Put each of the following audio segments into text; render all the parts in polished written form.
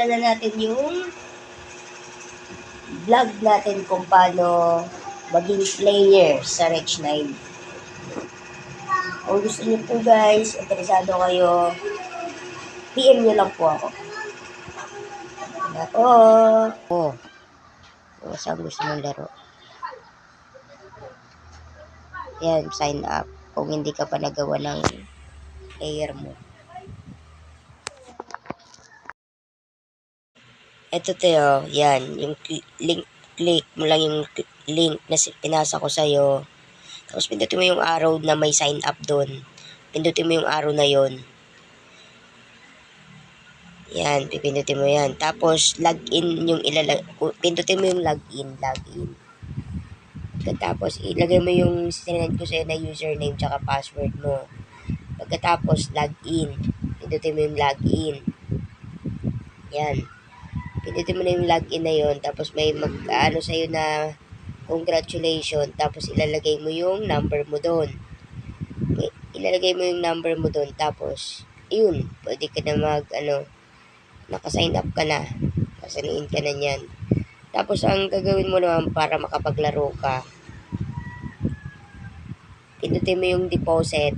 simulan na natin yung vlog natin kung paano maging player sa Reg 9. Kung gusto niyo po guys, interesado kayo, PM niyo lang po ako. Ako. Kung saan gusto mong laro. Yan, sign up. Kung hindi ka pa nagawa ng player mo. Ito tayo, yan, yung link, click mo lang yung link na pinasa ko sa'yo. Tapos pindutin mo yung arrow na may sign up doon. Pindutin mo yung arrow na yon. Yan, pipindutin mo yan. Tapos login yung pindutin mo yung login. Pagkatapos ilagay mo yung sinend ko sa'yo na username tsaka password mo. Pagkatapos login. Pindutin mo yung login. Yan. Pindutin mo na yung login na yon. Tapos may mag-ano sa'yo na congratulations. Tapos ilalagay mo yung number mo doon. Ilalagay mo yung number mo doon. Tapos, yun. Pwede ka na nakasign up ka na. Kasaliin ka na yan. Tapos, ang gagawin mo naman para makapaglaro ka, pindutin mo yung deposit.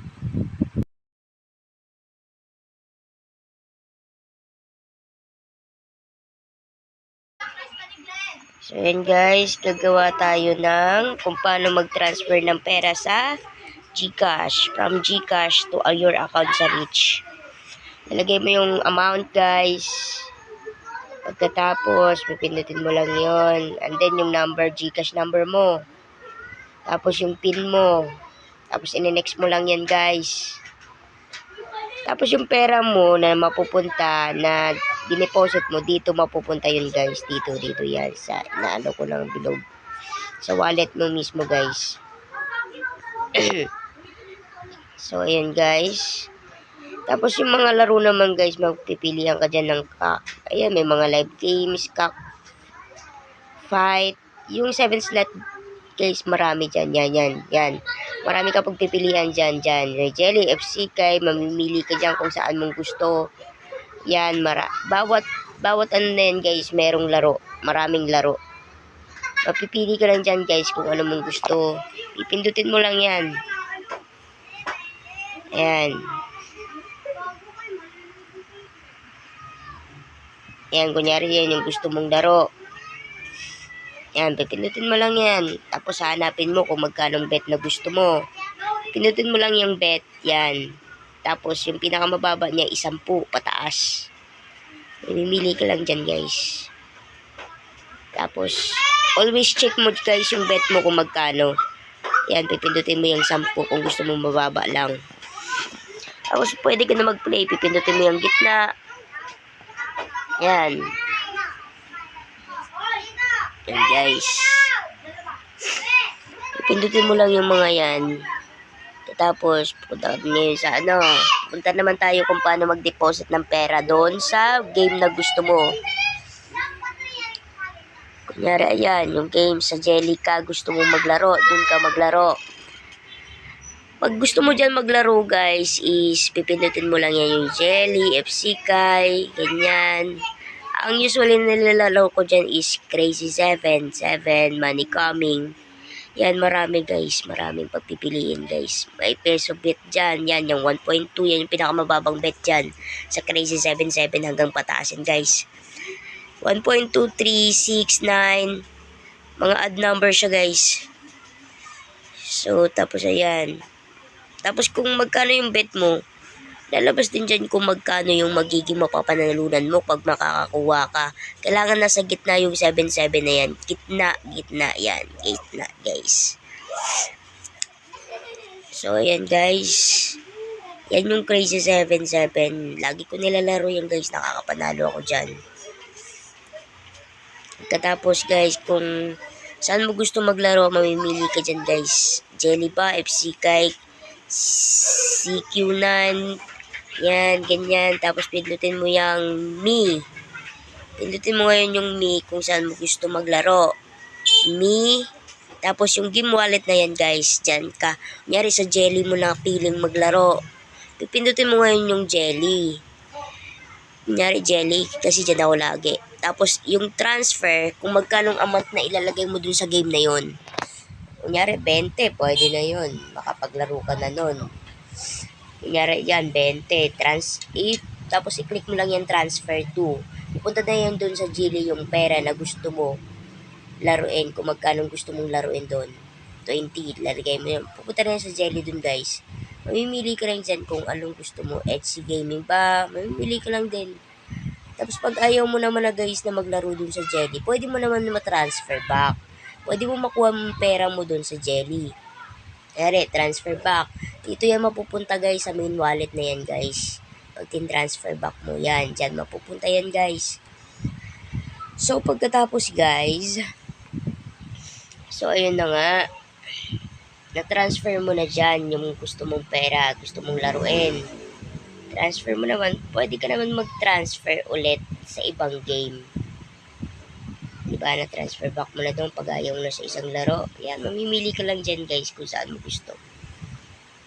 So, yan guys. Gagawa tayo ng kung paano mag-transfer ng pera sa GCash. From GCash to your account sa Reach. Nalagay mo yung amount guys. Pagkatapos, pipindutin mo lang yon. And then, yung number, GCash number mo. Tapos, yung PIN mo. Tapos, in-next mo lang yan, guys. Tapos, yung pera mo na mapupunta, na dineposit mo, dito mapupunta yun, guys. Dito yan. Sa, naano ko ng bilog. Sa wallet mo mismo, guys. So, ayan, guys. Tapos yung mga laro naman guys, magpipilihan ka dyan ng CAC. Ayan, may mga live games, CAC, fight. Yung 7 slot guys, marami dyan. Yan. Marami ka pagpipilihan dyan. Jelly, FC kay, mamimili ka dyan kung saan mong gusto. Yan, bawat ano na yan guys, merong laro. Maraming laro. Mapipili ka lang dyan guys kung ano mong gusto. Pipindutin mo lang yan. Ayan. Yan, kunyari yan yung gusto mong laro. Yan, pipindutin mo lang yan. Tapos hanapin mo kung magkano bet na gusto mo. Pindutin mo lang yung bet. Yan. Tapos yung pinakamababa niya, 10 pataas. Mamimili ka lang dyan guys. Tapos, always check mo guys yung bet mo kung magkano. Yan, pipindutin mo yung 10 kung gusto mo mababa lang. Tapos pwede ka na mag-play. Pipindutin mo yung gitna. Yan. Yan guys. Pindutin mo lang yung mga yan. Tapos punta naman tayo kung paano mag-deposit ng pera doon sa game na gusto mo. Kunyari ayan, yung game sa Jelly ka, gusto mo maglaro, doon ka maglaro. Pag gusto mo dyan maglaro guys, is pipindutin mo lang yan yung Jelly, FC Kai, ganyan. Ang usually nilalaro ko dyan is Crazy 7, Money Coming. Yan, marami guys, maraming pagpipiliin guys. May peso bet dyan, yan, yung 1.2, yan yung pinakamababang bet dyan. Sa Crazy 7 hanggang pataasin guys. 1.2369, mga odd number siya guys. So, tapos ayan. Tapos kung magkano yung bet mo, lalabas din dyan kung magkano yung magiging mapapanalunan mo pag makakakuha ka. Kailangan nasa gitna yung 7-7 na yan. Gitna yan. Gitna guys. So ayan guys. Yan yung Crazy 7-7. Lagi ko nilalaro yan guys. Nakakapanalo ako dyan. Katapos guys, kung saan mo gusto maglaro, mamimili ka dyan guys. Jelly ba, FC Kite, CQ9, yan, ganyan. Tapos pindutin mo yung Me. Pindutin mo ngayon yung Me kung saan mo gusto maglaro. Me. Tapos yung game wallet na yan guys, dyan ka. Kunyari sa Jelly mo na piling maglaro. Pipindutin mo ngayon yung Jelly. Kunyari jelly, kasi dyan ako lagi. Tapos yung transfer, kung magkanong amount na ilalagay mo dun sa game na yon. Kunyari 20, pwede na yon. Makapaglaro ka na nun. Kunyari yan, 20, trans 8, tapos i-click mo lang yan transfer to. Pupunta na yan dun sa jelly yung pera na gusto mo laruin, kung magkano gusto mong laruin doon. 20, lalagay mo yun. Pupunta na yan sa jelly dun guys. Mamimili ka lang dyan kung anong gusto mo. Etsy gaming ba? Mamimili ka lang din. Tapos pag ayaw mo naman na guys na maglaro dun sa jelly, pwede mo naman na ma-transfer back. Pwede mo makuha mo pera mo dun sa jelly. Kaya transfer back. Dito yan mapupunta guys sa main wallet na yan guys. Pag tin-transfer back mo yan, dyan mapupunta yan guys. So pagkatapos guys, so ayun na nga, na-transfer mo na dyan yung gusto mong pera, gusto mong laruin. Transfer mo naman, pwede ka naman mag-transfer ulit sa ibang game. Diba, na-transfer back mo na doon pag ayaw na sa isang laro. Yan, mamimili ka lang dyan guys kung saan mo gusto.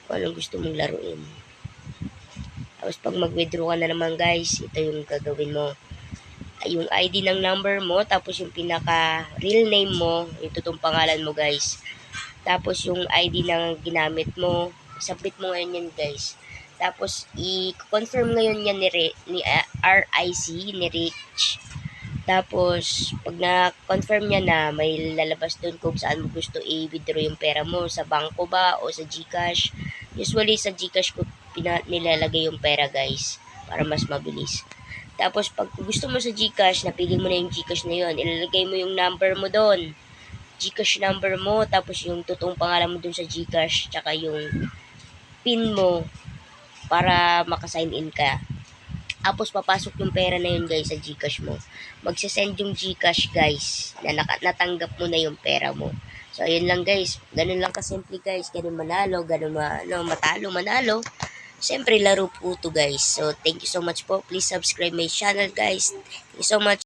Kung anong gusto mong laruin. Tapos pag mag-withdraw ka na naman guys, ito yung gagawin mo. Yung ID ng number mo, tapos yung pinaka real name mo, yung totoong pangalan mo guys. Tapos yung ID na ginamit mo, submit mo ngayon yan guys. Tapos i-confirm ngayon yan ni RIC, ni Rich. Tapos pag na-confirm niya na, may lalabas doon kung saan mo gusto i-withdraw yung pera mo, sa bangko ba o sa GCash. Usually sa GCash ko nilalagay yung pera guys, para mas mabilis. Tapos pag gusto mo sa GCash, napili mo na yung GCash na yun, ilalagay mo yung number mo doon. GCash number mo, tapos yung totoong pangalan mo dun sa GCash, tsaka yung PIN mo para makasign in ka. Tapos papasok yung pera na yun guys sa GCash mo. Magsasend yung GCash guys na natanggap mo na yung pera mo. So ayun lang guys, ganun lang kasimple guys, ganun manalo, ganun matalo, manalo. Siyempre laro po to guys. So thank you so much po, please subscribe my channel guys. Thank you so much.